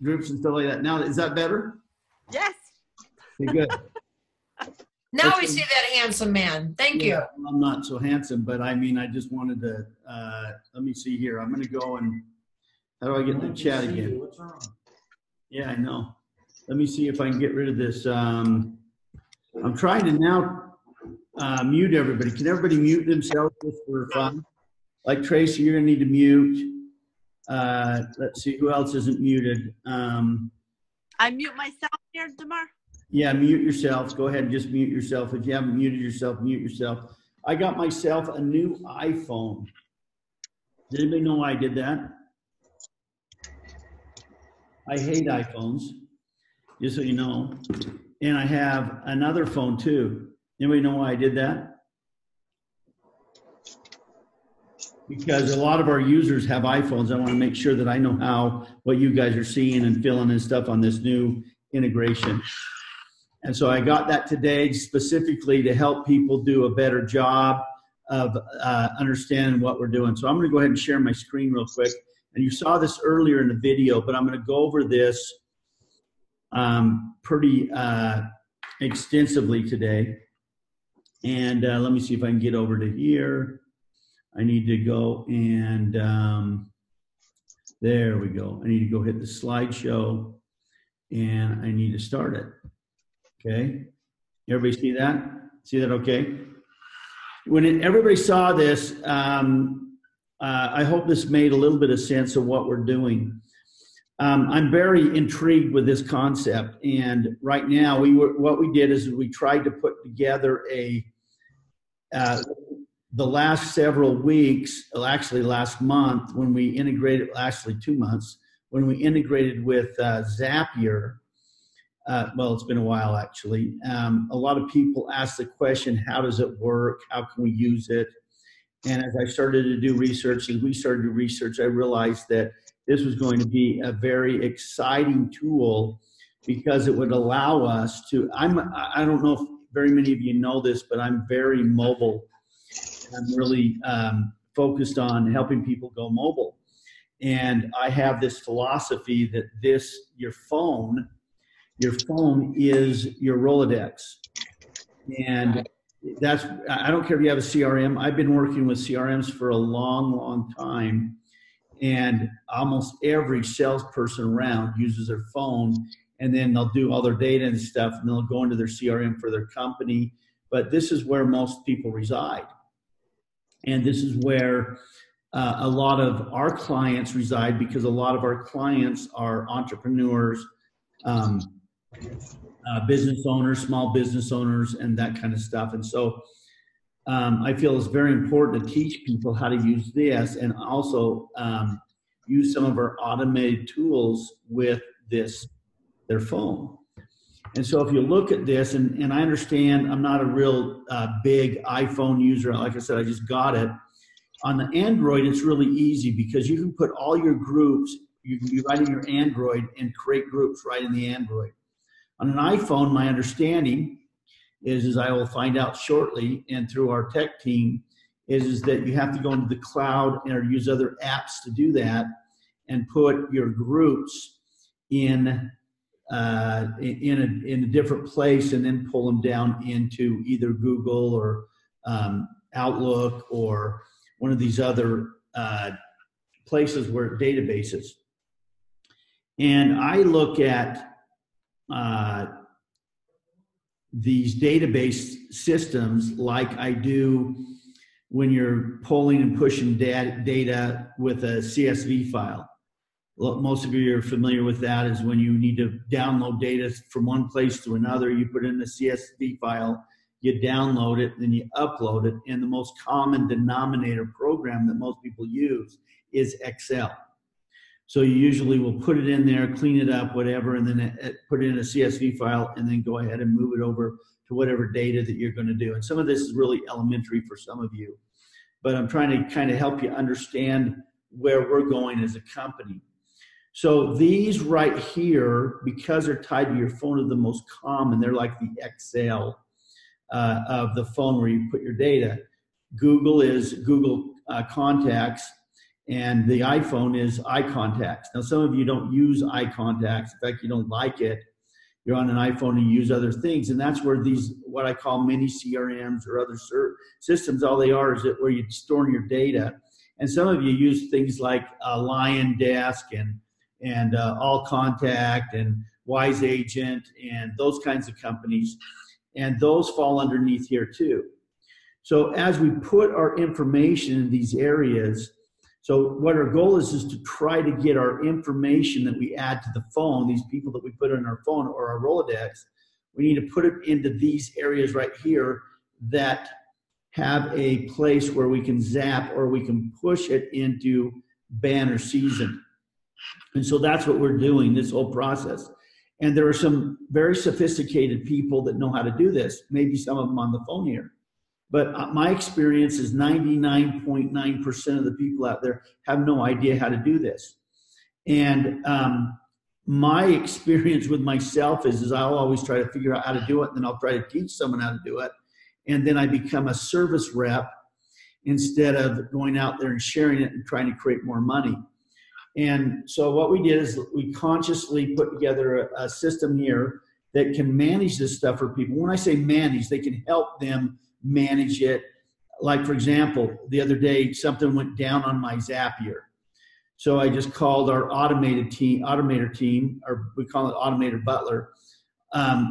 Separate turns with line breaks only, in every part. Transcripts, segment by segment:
groups and stuff like that. Now, is that better?
Yes.
Okay, good.
Now we see that handsome man. Thank you.
I'm not so handsome, but I mean, I just wanted to, let me see here. I'm going to go and, how do I get in the chat again?
What's wrong?
Yeah, I know. Let me see if I can get rid of this. I'm trying to now mute everybody. Can everybody mute themselves just for fun? Like Tracy, you're going to need to mute. Let's see, who else isn't muted?
I mute myself here, DeMarr.
Yeah, mute yourself. Go ahead and just mute yourself. If you haven't muted yourself, mute yourself. I got myself a new iPhone. Does anybody know why I did that? I hate iPhones, just so you know. And I have another phone too. Anybody know why I did that? Because a lot of our users have iPhones. I want to make sure that I know what you guys are seeing and feeling and stuff on this new integration. And so I got that today specifically to help people do a better job of understanding what we're doing. So I'm going to go ahead and share my screen real quick. And you saw this earlier in the video, but I'm going to go over this pretty extensively today. And let me see if I can get over to here. I need to go and there we go. I need to go hit the slideshow and I need to start it. Okay. Everybody see that? See that okay? When everybody saw this, I hope this made a little bit of sense of what we're doing. I'm very intrigued with this concept. And right now, what we did is we tried to put together the last several weeks, actually last month, when we integrated, actually 2 months, when we integrated with Zapier. Well, it's been a while actually. A lot of people ask the question, how does it work? How can we use it? And as I started to do research, as we started to research, I realized that this was going to be a very exciting tool because it would allow us to, I don't know if very many of you know this, but I'm very mobile. I'm really focused on helping people go mobile. And I have this philosophy that your phone is your Rolodex. And I don't care if you have a CRM. I've been working with CRMs for a long, long time. And almost every salesperson around uses their phone, and then they'll do all their data and stuff, and they'll go into their CRM for their company. But this is where most people reside. And this is where a lot of our clients reside, because a lot of our clients are entrepreneurs, business owners, small business owners, and that kind of stuff. And so I feel it's very important to teach people how to use this, and also use some of our automated tools with their phone. And so if you look at this, and I understand I'm not a real big iPhone user. Like I said, I just got it. On the Android, it's really easy because you can put all your groups, you can be right in your Android and create groups right in the Android. On an iPhone, my understanding is I will find out shortly, and through our tech team, is that you have to go into the cloud or use other apps to do that, and put your groups in a different place, and then pull them down into either Google or Outlook or one of these other places where databases. And I look at these database systems like I do when you're pulling and pushing data with a CSV file. Most of you are familiar with that, is when you need to download data from one place to another. You put in a CSV file, you download it, then you upload it. And the most common denominator program that most people use is Excel. So you usually will put it in there, clean it up, whatever, and then put it in a CSV file, and then go ahead and move it over to whatever data that you're going to do. And some of this is really elementary for some of you, but I'm trying to kind of help you understand where we're going as a company. So these right here, because they're tied to your phone, are the most common. They're like the Excel of the phone where you put your data. Google is Google Contacts, And the iPhone is eye contacts. Now, some of you don't use eye contacts. In fact, you don't like it. You're on an iPhone and you use other things. And that's where these, what I call mini CRMs or other systems, all they are is that where you store your data. And some of you use things like Lion Desk and All Contact and Wise Agent and those kinds of companies. And those fall underneath here too. So as we put our information in these areas, so what our goal is to try to get our information that we add to the phone, these people that we put in our phone or our Rolodex, we need to put it into these areas right here that have a place where we can zap or we can push it into banner season. And so that's what we're doing, this whole process. And there are some very sophisticated people that know how to do this, maybe some of them on the phone here. But my experience is 99.9% of the people out there have no idea how to do this. And my experience with myself is I'll always try to figure out how to do it, and then I'll try to teach someone how to do it. And then I become a service rep instead of going out there and sharing it and trying to create more money. And so what we did is we consciously put together a system here that can manage this stuff for people. When I say manage, they can help them manage it. Like, for example, the other day, something went down on my Zapier. So I just called our automator team, or we call it Automator Butler.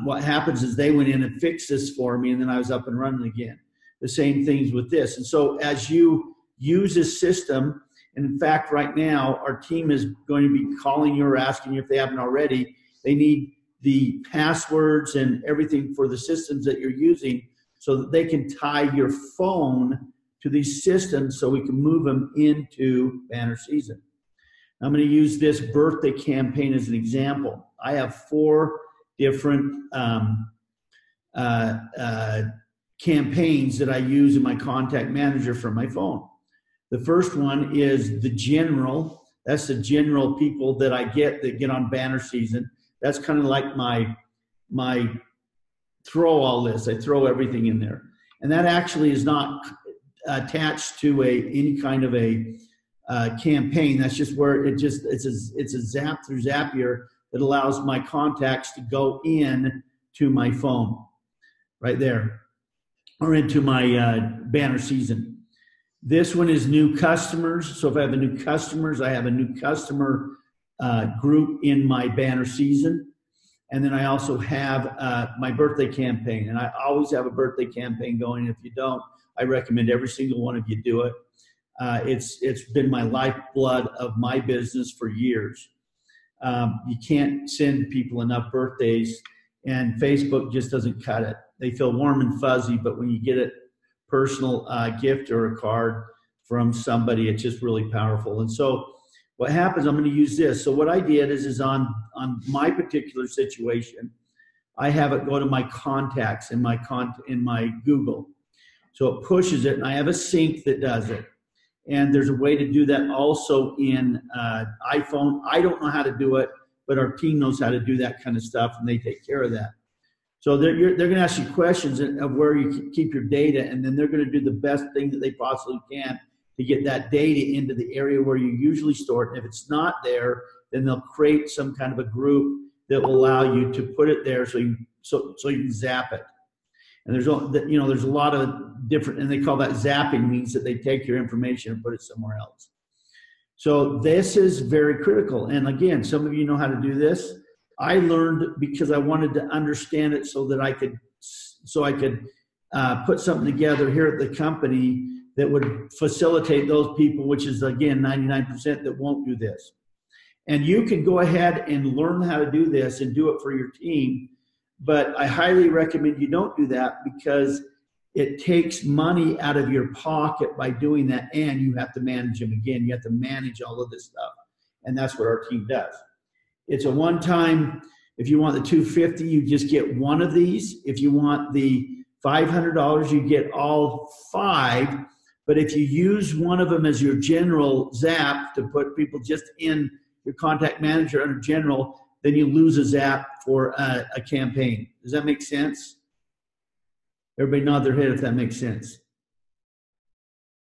What happens is they went in and fixed this for me, and then I was up and running again. The same things with this. And so as you use this system, and in fact, right now, our team is going to be calling you or asking you if they haven't already. They need the passwords and everything for the systems that you're using so that they can tie your phone to these systems so we can move them into banner season. I'm going to use this birthday campaign as an example. I have 4 different campaigns that I use in my contact manager from my phone. The first one is the general. That's the general people that I get that get on banner season. That's kind of like my throw all this. I throw everything in there. And that actually is not attached to any kind of a campaign. That's just where it's a zap through Zapier that allows my contacts to go in to my phone right there, or into my banner season. This one is new customers. So if I have a new customers, I have a new customer group in my banner season. And then I also have my birthday campaign. And I always have a birthday campaign going. If you don't, I recommend every single one of you do it. It's been my lifeblood of my business for years. You can't send people enough birthdays, and Facebook just doesn't cut it. They feel warm and fuzzy, but when you get a personal gift or a card from somebody, it's just really powerful. And so what happens, I'm going to use this. So what I did is on my particular situation, I have it go to my contacts in my Google. So it pushes it, and I have a sync that does it. And there's a way to do that also in iPhone. I don't know how to do it, but our team knows how to do that kind of stuff, and they take care of that. So they're going to ask you questions of where you keep your data, and then they're going to do the best thing that they possibly can to get that data into the area where you usually store it. And if it's not there, then they'll create some kind of a group that will allow you to put it there so you can zap it. And there's a lot of different, and they call that zapping, means that they take your information and put it somewhere else. So this is very critical. And again, some of you know how to do this. I learned because I wanted to understand it so that I could put something together here at the company that would facilitate those people, which is, again, 99% that won't do this. And you can go ahead and learn how to do this and do it for your team, but I highly recommend you don't do that because it takes money out of your pocket by doing that, and you have to manage them again. You have to manage all of this stuff, and that's what our team does. It's a one-time. If you want the $250, you just get one of these. If you want the $500, you get all 5. But if you use one of them as your general zap to put people just in your contact manager under general, then you lose a zap for a campaign. Does that make sense? Everybody nod their head if that makes sense.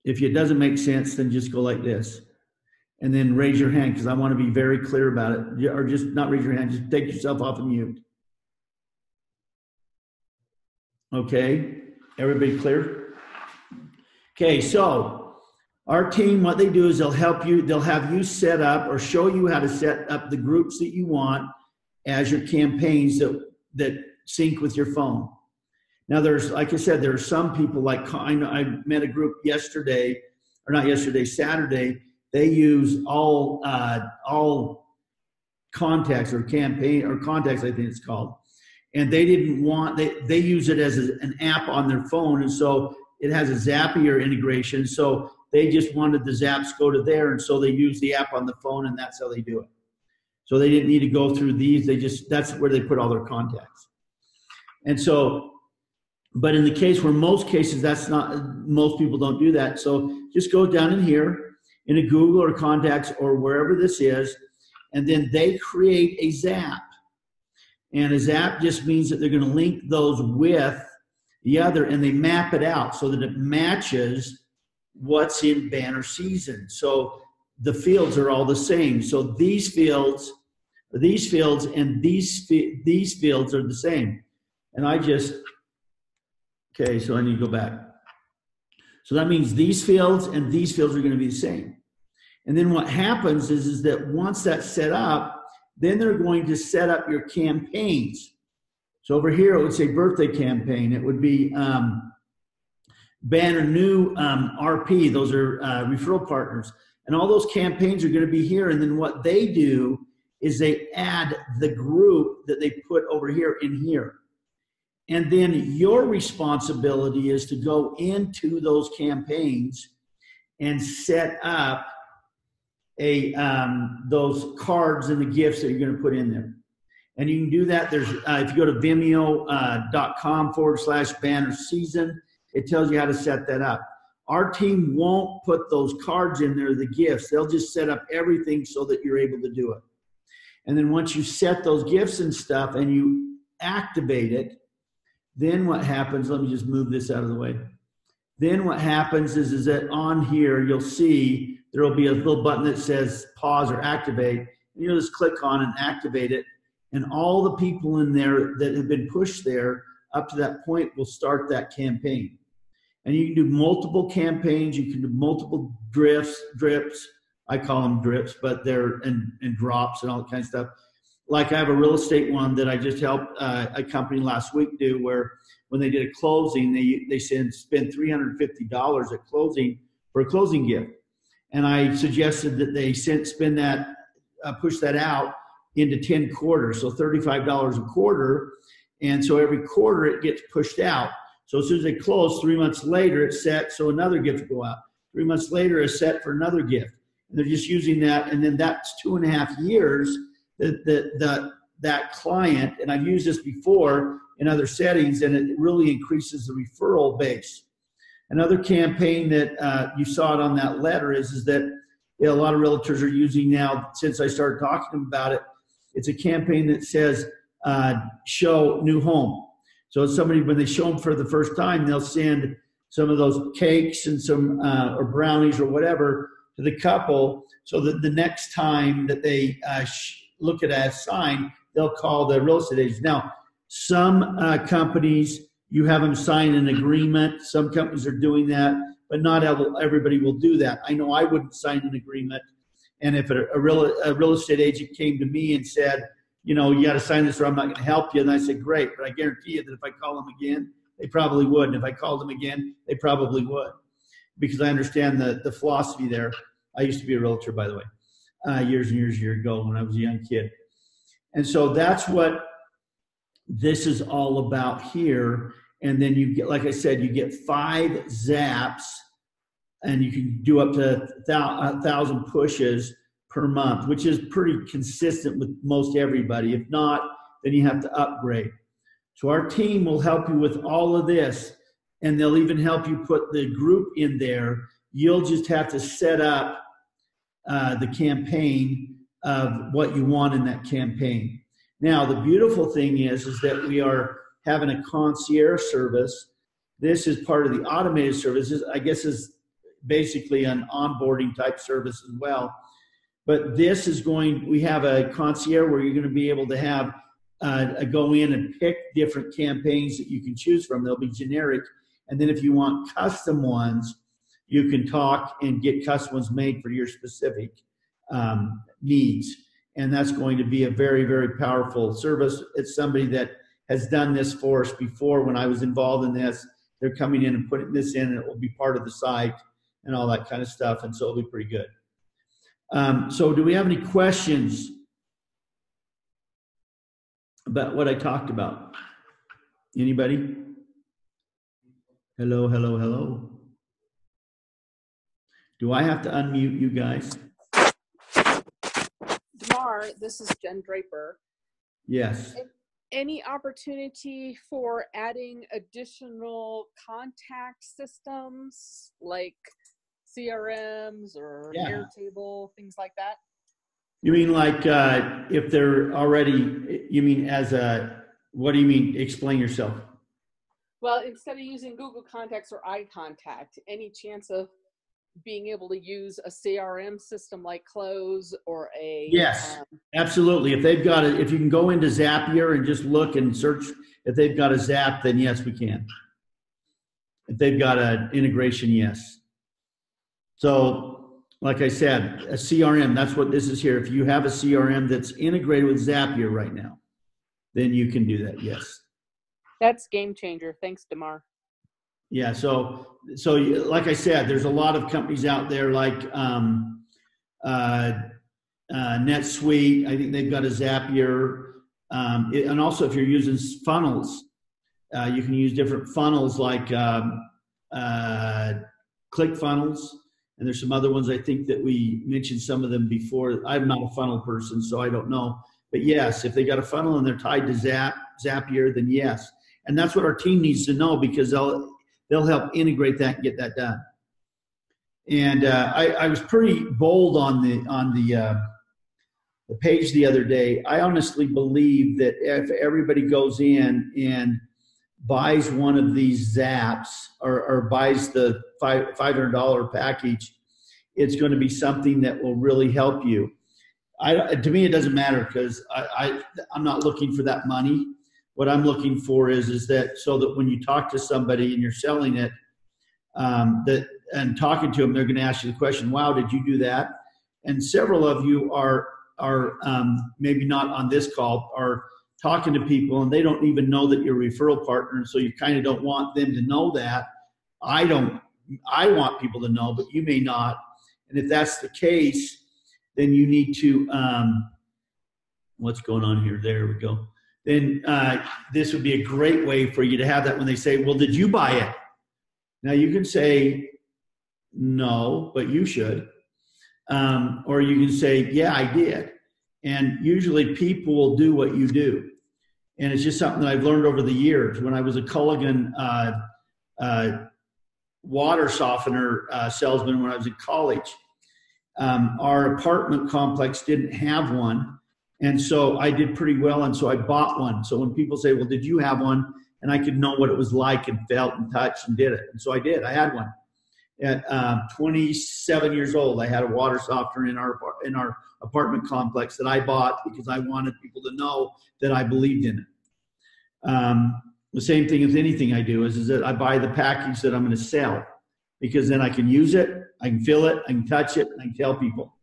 If it doesn't make sense, then just go like this. and then raise your hand because I want to be very clear about it. Or just not raise your hand, just take yourself off of mute. Okay, everybody clear? Okay, so our team, what they do is they'll help you, they'll have you set up or show you how to set up the groups that you want as your campaigns that sync with your phone. Now there's, like I said, there are some people like, I met a group yesterday, or not yesterday, Saturday. They use all contacts or campaign or contacts, I think it's called. And they didn't want, they use it as an app on their phone. And so it has a Zapier integration. So they just wanted the Zaps go to there. And so they use the app on the phone, and that's how they do it. So they didn't need to go through these. They just, that's where they put all their contacts. And so, but in the case where most cases, that's not, most people don't do that. So just go down in here in a Google or contacts or wherever this is, and then they create a Zap. And a Zap just means that they're going to link those with the other, and they map it out so that it matches what's in banner season. So the fields are all the same. So these fields and these fields are the same. And I just, okay, so I need to go back. So that means these fields and these fields are going to be the same. And then what happens is that once that's set up, then they're going to set up your campaigns. So over here, it would say birthday campaign. It would be banner new RP. Those are referral partners. And all those campaigns are going to be here. And then what they do is they add the group that they put over here in here. And then your responsibility is to go into those campaigns and set up those cards and the gifts that you're going to put in there. And you can do that. There's if you go to vimeo.com/banner season, it tells you how to set that up. Our team won't put those cards in there, the gifts. They'll just set up everything so that you're able to do it. And then once you set those gifts and stuff and you activate it, then what happens, let me just move this out of the way. Then what happens is that on here, you'll see there will be a little button that says pause or activate. And you'll just click on and activate it. And all the people in there that have been pushed there up to that point will start that campaign. And you can do multiple campaigns. You can do multiple drips. I call them drips, but they're and drops and all that kind of stuff. Like I have a real estate one that I just helped a company last week do, where when they did a closing, they spend $350 at closing for a closing gift. And I suggested that they spend that, push that out into 10 quarters, so $35 a quarter. And so every quarter it gets pushed out. So as soon as they close, 3 months later it's set, so another gift will go out. 3 months later it's set for another gift. And they're just using that, and then that's 2.5 years that client, and I've used this before in other settings, and it really increases the referral base. Another campaign that you saw it on that letter is that a lot of realtors are using now, since I started talking to them about it. It's a campaign that says show new home. So somebody, when they show them for the first time, they'll send some of those cakes and some or brownies or whatever to the couple, so that the next time that they look at a sign, they'll call the real estate agent. Now, some companies, you have them sign an agreement. Some companies are doing that, but not everybody will do that. I know I wouldn't sign an agreement. And if a real estate agent came to me and said, you know, you got to sign this or I'm not going to help you, and I said, great, but I guarantee you that if I call them again, they probably would. And if I called them again, they probably would, because I understand the philosophy there. I used to be a realtor, by the way, years and years ago when I was a young kid. And so that's what this is all about here. And then you get, like I said, you get 5 zaps, and you can do up to 1,000 pushes per month, which is pretty consistent with most everybody. If not, then you have to upgrade. So our team will help you with all of this, and they'll even help you put the group in there. You'll just have to set up the campaign of what you want in that campaign. Now, the beautiful thing is that we are having a concierge service. This is part of the automated services. I guess is basically an onboarding type service as well. But this is we have a concierge where you're going to be able to have go in and pick different campaigns that you can choose from. They'll be generic. And then if you want custom ones, you can talk and get custom ones made for your specific needs. And that's going to be a very, very powerful service. It's somebody that has done this for us before. When I was involved in this, they're coming in and putting this in, and it will be part of the site and all that kind of stuff. And so it'll be pretty good. So do we have any questions about what I talked about? Anybody? Hello, hello, hello. Do I have to unmute you guys?
DeMarr, this is Jen Draper.
Yes.
Any opportunity for adding additional contact systems like CRMs or Airtable, things like that?
You mean like if they're already, you mean as a, what do you mean? Explain yourself.
Well, instead of using Google Contacts or iContact, any chance of being able to use a CRM system like Close or a...
Yes, absolutely. If they've got it, if you can go into Zapier and just look and search, if they've got a Zap, then yes, we can. If they've got an integration, yes. So, like I said, a CRM, that's what this is here. If you have a CRM that's integrated with Zapier right now, then you can do that, yes.
That's game changer. Thanks, DeMarr.
Yeah, so like I said, there's a lot of companies out there like NetSuite. I think they've got a Zapier. And also if you're using funnels, you can use different funnels like ClickFunnels. And there's some other ones I think that we mentioned some of them before. I'm not a funnel person, so I don't know. But yes, if they got a funnel and they're tied to Zapier, then yes. And that's what our team needs to know, because they'll help integrate that and get that done. And I was pretty bold on the page the other day. I honestly believe that if everybody goes in and buys one of these Zaps or buys the $500 package, it's going to be something that will really help you. To me, it doesn't matter, because I'm not looking for that money. What I'm looking for is that so that when you talk to somebody and you're selling it, and talking to them, they're going to ask you the question, wow, did you do that? And several of you are maybe not on this call, are talking to people and they don't even know that you're a referral partner. So you kind of don't want them to know that. I want people to know, but you may not. And if that's the case, then you need to, what's going on here? There we go. Then this would be a great way for you to have that when they say, well, did you buy it? Now you can say, no, but you should. Or you can say, yeah, I did. And usually people will do what you do. And it's just something that I've learned over the years. When I was a Culligan water softener salesman when I was in college, our apartment complex didn't have one. And so I did pretty well, and so I bought one. So when people say, well, did you have one? And I could know what it was like and felt and touched and did it. And so I did. I had one. At 27 years old, I had a water softener in our apartment complex that I bought because I wanted people to know that I believed in it. The same thing as anything I do is that I buy the package that I'm going to sell, because then I can use it, I can feel it, I can touch it, and I can tell people.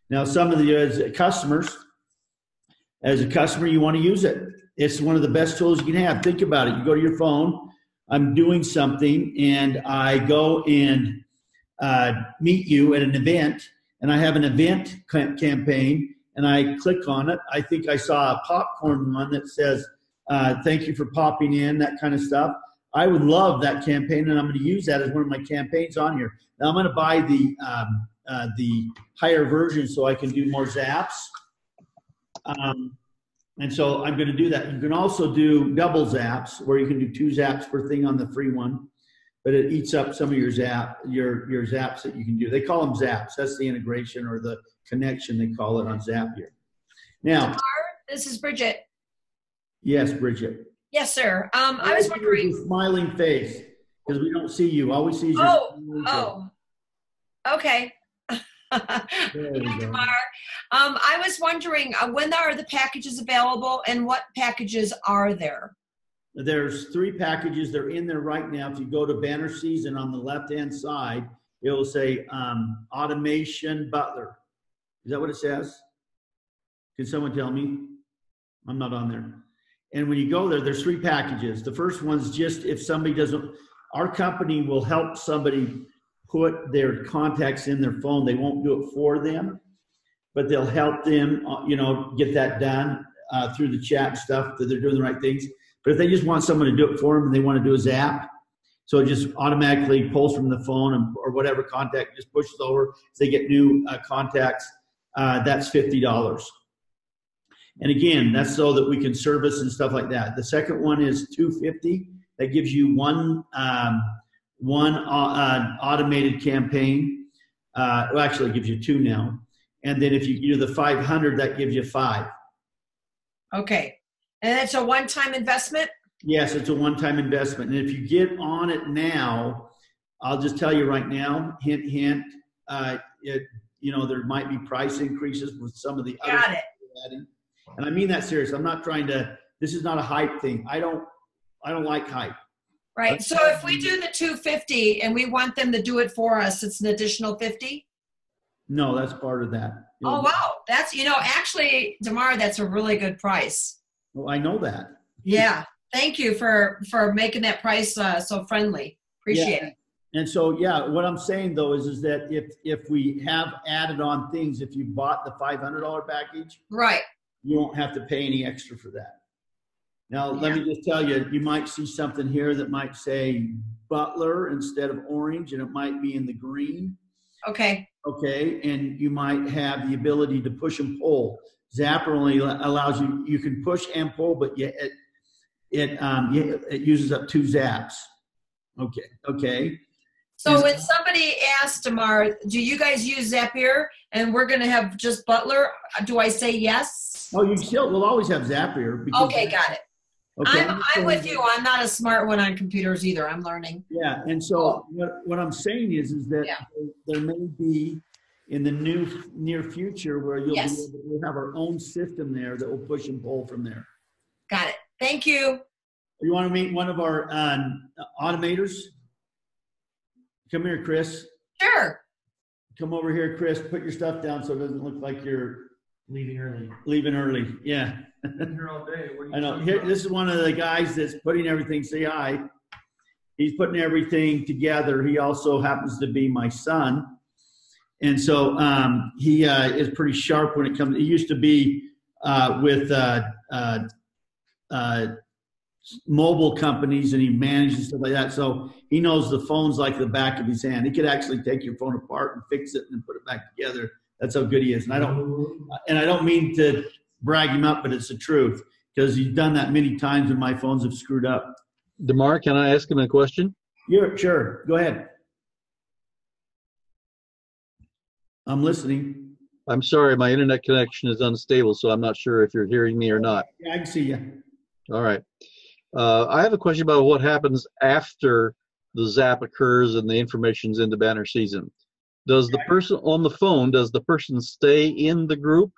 Now, some of the customers, as a customer, you want to use it. It's one of the best tools you can have. Think about it. You go to your phone, I'm doing something, and I go and meet you at an event, and I have an event campaign, and I click on it. I think I saw a popcorn one that says, thank you for popping in, that kind of stuff. I would love that campaign, and I'm going to use that as one of my campaigns on here. Now I'm going to buy the higher version so I can do more Zaps. And so I'm going to do that. You can also do double Zaps, where you can do 2 Zaps per thing on the free one, but it eats up some of your Zaps that you can do. They call them Zaps. That's the integration or the connection, they call it on Zapier. Now,
DeMarr, this is Bridget.
Yes, Bridget.
Yes, sir. I was wondering.
Smiling face, because we don't see you. All we see is your
Oh, okay.
There we go.
DeMarr, I was wondering, when are the packages available and what packages are there?
There's 3 packages. They're in there right now. If you go to Banner Season on the left-hand side, it will say Automation Butler. Is that what it says? Can someone tell me? I'm not on there. And when you go there, there's 3 packages. The first one's just if somebody doesn't, our company will help somebody put their contacts in their phone. They won't do it for them, but they'll help them, get that done through the chat and stuff, that they're doing the right things. But if they just want someone to do it for them and they want to do a zap, so it just automatically pulls from the phone or whatever contact, just pushes over. If they get new contacts, that's $50. And again, that's so that we can service and stuff like that. The second one is $250. That gives you one automated campaign. Well, actually, it gives you 2 now. And then if you do the 500, that gives you 5.
Okay. And it's a one-time investment?
Yes, it's a one-time investment. And if you get on it now, I'll just tell you right now, hint, hint, there might be price increases with some of the other
Got it.
adding. And I mean that serious. I'm not trying to, this is not a hype thing. I don't like hype.
Right. So if we do the 250 and we want them to do it for us, it's an additional 50?
No, that's part of that.
Oh, wow. That's, actually, DeMarr, that's a really good price.
Well, I know that.
Yeah. Thank you for making that price so friendly. Appreciate it.
And so, what I'm saying though is that if we have added on things, if you bought the $500 package,
right,
you won't have to pay any extra for that. Now, let me just tell you, you might see something here that might say Butler instead of orange, and it might be in the green.
Okay.
Okay, and you might have the ability to push and pull. Zapper only allows you can push and pull, but it uses up 2 zaps. Okay.
So when somebody asks DeMarr, do you guys use Zapier and we're going to have just Butler? Do I say yes?
Oh, we'll always have Zapier.
Okay, got it. Okay. I'm with you. I'm not a smart one on computers either. I'm learning.
Yeah, and so what I'm saying is that there may be in the near future where we'll have our own system there that will push and pull from there.
Got it. Thank you.
You want to meet one of our automators? Come here, Chris.
Sure.
Come over here, Chris. Put your stuff down so it doesn't look like you're
leaving early.
Leaving early, yeah.
Been here all day.
I know. This is one of the guys that's putting everything. Say hi. He's putting everything together. He also happens to be my son, and so he is pretty sharp when it comes. He used to be with mobile companies, and he manages stuff like that. So he knows the phones like the back of his hand. He could actually take your phone apart and fix it and put it back together. That's how good he is. And I don't mean to brag him up, but it's the truth because he's done that many times when my phones have screwed up.
DeMarr, can I ask him a question?
Sure. Go ahead. I'm listening.
I'm sorry, my internet connection is unstable, so I'm not sure if you're hearing me or not.
Yeah, I can see you.
All right. I have a question about what happens after the zap occurs and the information's in the banner season. Does the person on the phone, does the person stay in the group?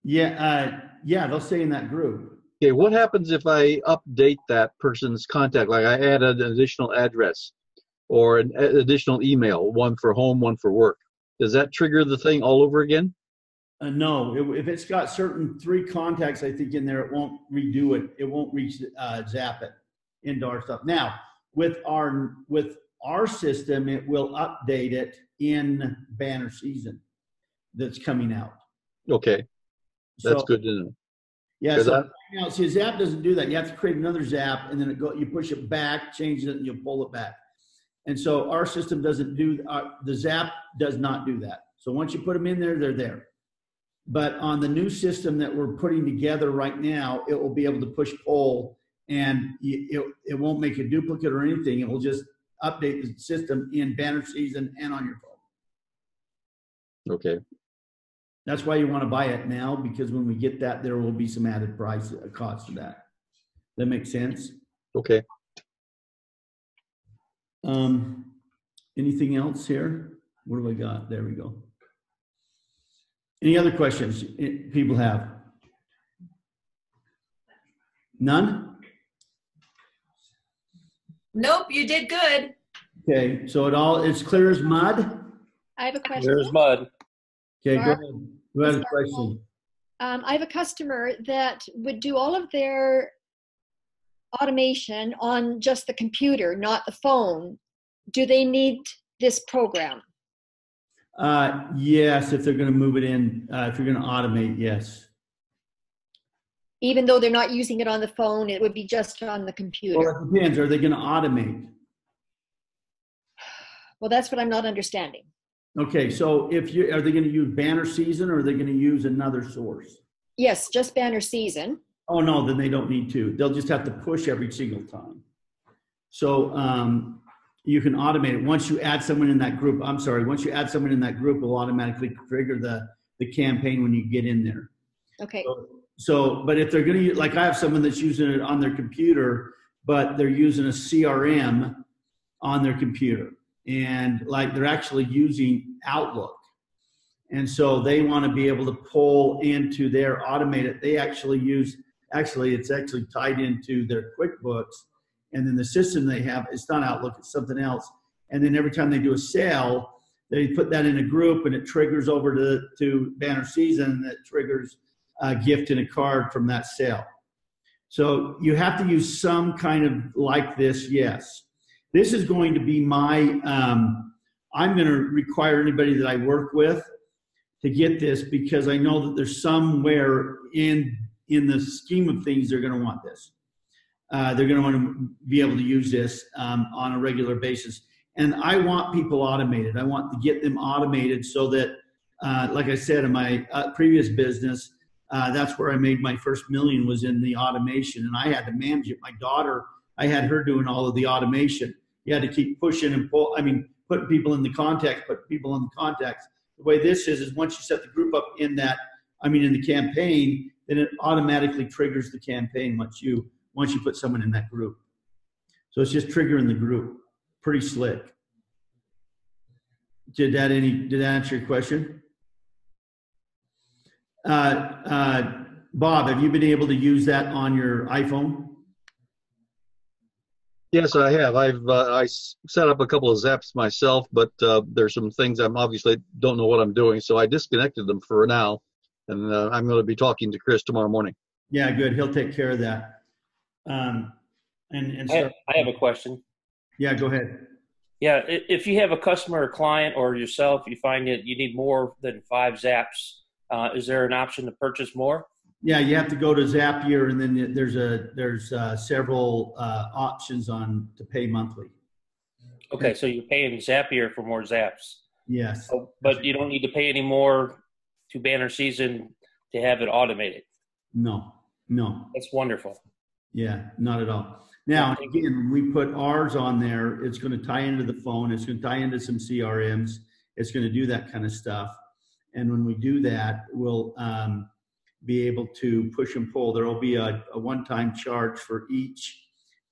Yeah, they'll stay in that group.
Okay, what happens if I update that person's contact? Like I add an additional address or an additional email, one for home, one for work. Does that trigger the thing all over again?
No, if it's got certain 3 contacts, I think in there, it won't redo it. It won't zap it into our stuff. Now, with our system, it will update it in banner season that's coming out.
Okay, that's good to know.
Yeah, so now, see, Zap doesn't do that. You have to create another Zap, and then you push it back, change it, and you pull it back. And so our system doesn't do, the Zap does not do that. So once you put them in there, they're there. But on the new system that we're putting together right now, it will be able to push pull, and it won't make a duplicate or anything. It will just update the system in banner season and on your phone.
Okay.
That's why you want to buy it now, because when we get that, there will be some added cost to that. That makes sense?
Okay.
Anything else here? What do I got? There we go. Any other questions people have? None?
Nope, you did good.
Okay, so it's clear as mud?
I have a question.
There's mud.
Okay, go
Mark?
ahead. Go ahead, question.
I have a customer that would do all of their automation on just the computer, not the phone. Do they need this program?
Yes, if they're going to move it in, if you're going to automate, yes.
Even though they're not using it on the phone, it would be just on the computer.
Well, it depends. Are they going to automate?
Well, that's what I'm not understanding.
Okay, so are they going to use Banner Season or are they going to use another source?
Yes, just Banner Season.
Oh, no, then they don't need to. They'll just have to push every single time. So you can automate it. Once you add someone in that group, once you add someone in that group, it'll automatically trigger the campaign when you get in there.
Okay.
So, but if they're going to use, like I have someone that's using it on their computer, but they're using a CRM on their computer. And like they're actually using Outlook. And so they want to be able to pull into their automated, it's actually tied into their QuickBooks. And then the system they have, it's not Outlook, it's something else. And then every time they do a sale, they put that in a group and it triggers over to Banner Season, and it triggers a gift and a card from that sale. So you have to use some kind of like this, yes. This is going to be I'm going to require anybody that I work with to get this, because I know that there's somewhere in the scheme of things they're going to want this. They're going to want to be able to use this on a regular basis. And I want people automated. I want to get them automated so that, like I said, in my previous business, that's where I made my first $1 million, was in the automation. And I had to manage it. My daughter, I had her doing all of the automation. You had to keep pushing and putting people in the contacts, The way this is once you set the group up in the campaign, then it automatically triggers the campaign once you put someone in that group. So it's just triggering the group. Pretty slick. Did that answer your question? Bob, have you been able to use that on your iPhone?
Yes, I have. I set up a couple of zaps myself, but there's some things I'm obviously don't know what I'm doing, so I disconnected them for now, and I'm going to be talking to Chris tomorrow morning.
Yeah, good. He'll take care of that. I
have a question.
Yeah, go ahead.
Yeah, if you have a customer or client or yourself, you find that you need more than 5 zaps, is there an option to purchase more?
Yeah, you have to go to Zapier, and then there's several options to pay monthly.
Okay, so you're paying Zapier for more zaps.
Yes.
But you don't need to pay any more to Banner Season to have it automated.
No.
That's wonderful.
Yeah, not at all. Now, again, when we put ours on there, it's going to tie into the phone. It's going to tie into some CRMs. It's going to do that kind of stuff. And when we do that, we'll be able to push and pull. There will be a one-time charge for each.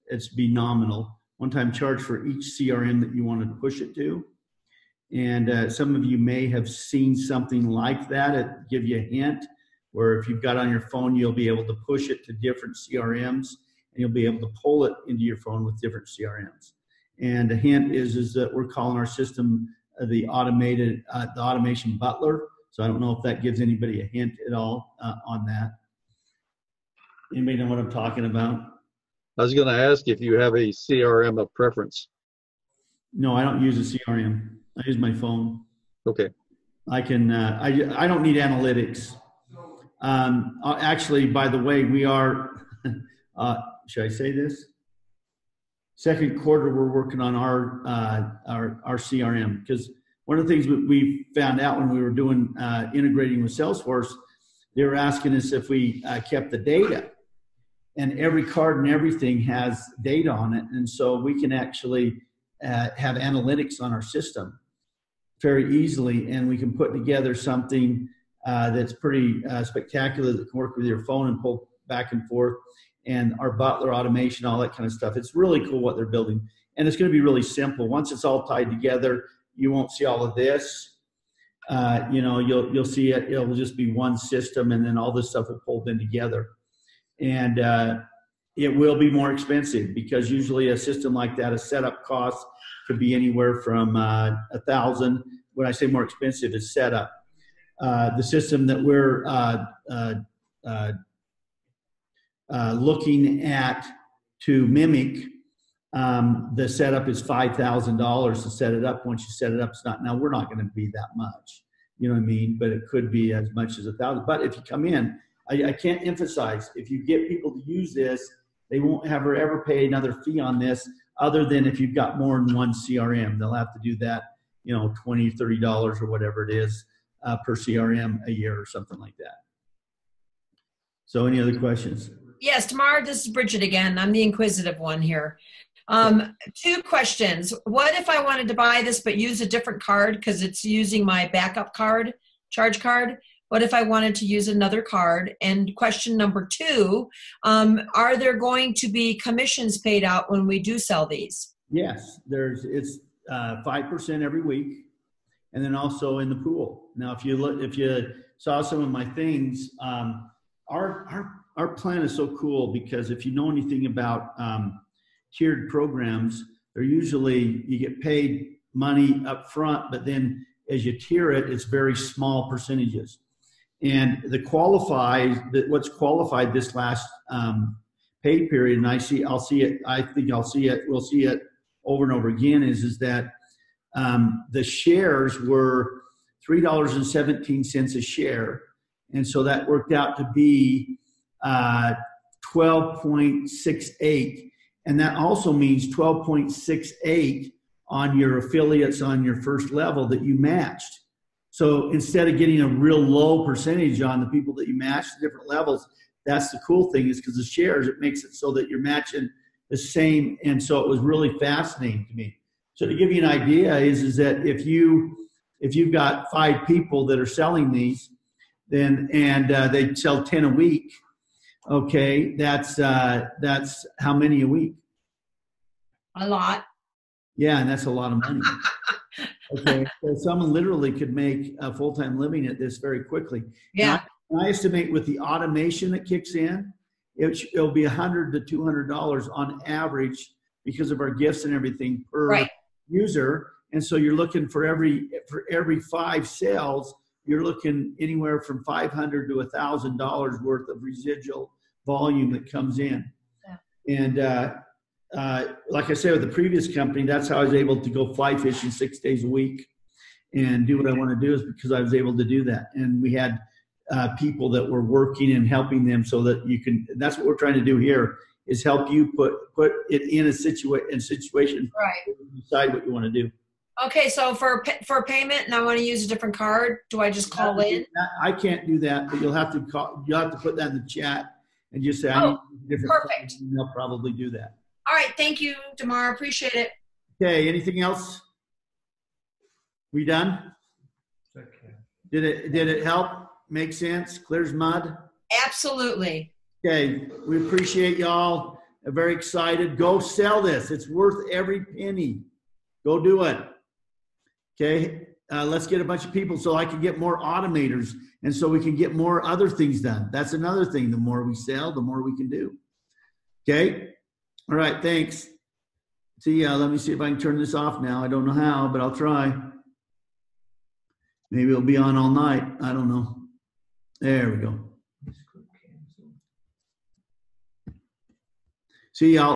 It's be nominal. One-time charge for each CRM that you want to push it to. And some of you may have seen something like that. It give you a hint where if you've got on your phone, you'll be able to push it to different CRMs, and you'll be able to pull it into your phone with different CRMs. And the hint is that we're calling our system the automation butler. So I don't know if that gives anybody a hint at all on that. Anybody know what I'm talking about?
I was going to ask if you have a CRM of preference.
No, I don't use a CRM. I use my phone.
Okay.
I can. I don't need analytics. Actually, by the way, we are. Should I say this? Second quarter, we're working on our CRM, because one of the things we found out when we were doing integrating with Salesforce, they were asking us if we kept the data, and every card and everything has data on it, and so we can actually have analytics on our system very easily, and we can put together something that's pretty spectacular that can work with your phone and pull back and forth, and our butler automation, all that kind of stuff. It's really cool what they're building, and it's going to be really simple. Once it's all tied together, you won't see all of this. You'll see it. It'll just be one system, and then all this stuff will pull in together. And it will be more expensive because usually a system like that, a setup cost could be anywhere from $1,000. When I say more expensive, is setup. The system that we're looking at to mimic, the setup is $5,000 to set it up. Once you set it up, it's not. Now we're not going to be that much, you know what I mean? But it could be as much as $1,000. But if you come in, I can't emphasize, if you get people to use this, they won't ever pay another fee on this, other than if you've got more than one CRM. They'll have to do that, $20, $30 or whatever it is per CRM a year or something like that. So any other questions?
Yes, DeMarr, this is Bridget again. I'm the inquisitive one here. 2 questions. What if I wanted to buy this but use a different card because it's using my backup card, charge card? What if I wanted to use another card? And question number 2, are there going to be commissions paid out when we do sell these?
Yes, it's 5% every week, and then also in the pool. Now, if you saw some of my things, our plan is so cool because if you know anything about tiered programs, they're usually, you get paid money up front, but then as you tier it, it's very small percentages. And what's qualified this last pay period, and we'll see it over and over again, is that the shares were $3.17 a share. And so that worked out to be 12.68. And that also means 12.68 on your affiliates on your first level that you matched. So instead of getting a real low percentage on the people that you match to different levels, that's the cool thing, is because the shares, it makes it so that you're matching the same. And so it was really fascinating to me. So to give you an idea is that if you've got 5 people that are selling these, then they sell 10 a week, okay, that's how many a week?
A lot.
Yeah, and that's a lot of money. Okay, so someone literally could make a full-time living at this very quickly.
Yeah.
Now, I estimate with the automation that kicks in, it'll be $100 to $200 on average because of our gifts and everything per user. And so you're looking for every 5 sales, you're looking anywhere from $500 to $1,000 worth of residual volume that comes in. Yeah. And like I said, with the previous company, that's how I was able to go fly fishing 6 days a week and do what I want to do, is because I was able to do that. And we had people that were working and helping them so that you can, that's what we're trying to do here, is help you put it in a situation
right.
where you decide what you want to do.
Okay, so for payment, and I want to use a different card, do I just call in?
I can't do that, but you'll have to put that in the chat and just say, I need a different
perfect.
card, and they'll probably do that.
All right, thank you, DeMarr. Appreciate it.
Okay, anything else? We done?
Okay.
Did it help? Make sense? Clear as mud?
Absolutely.
Okay, we appreciate y'all. I'm very excited. Go sell this. It's worth every penny. Go do it. Okay, let's get a bunch of people so I can get more automators, and so we can get more other things done. That's another thing. The more we sell, the more we can do. Okay? All right, thanks. See ya. Let me see if I can turn this off now. I don't know how, but I'll try. Maybe it'll be on all night. I don't know. There we go. See y'all.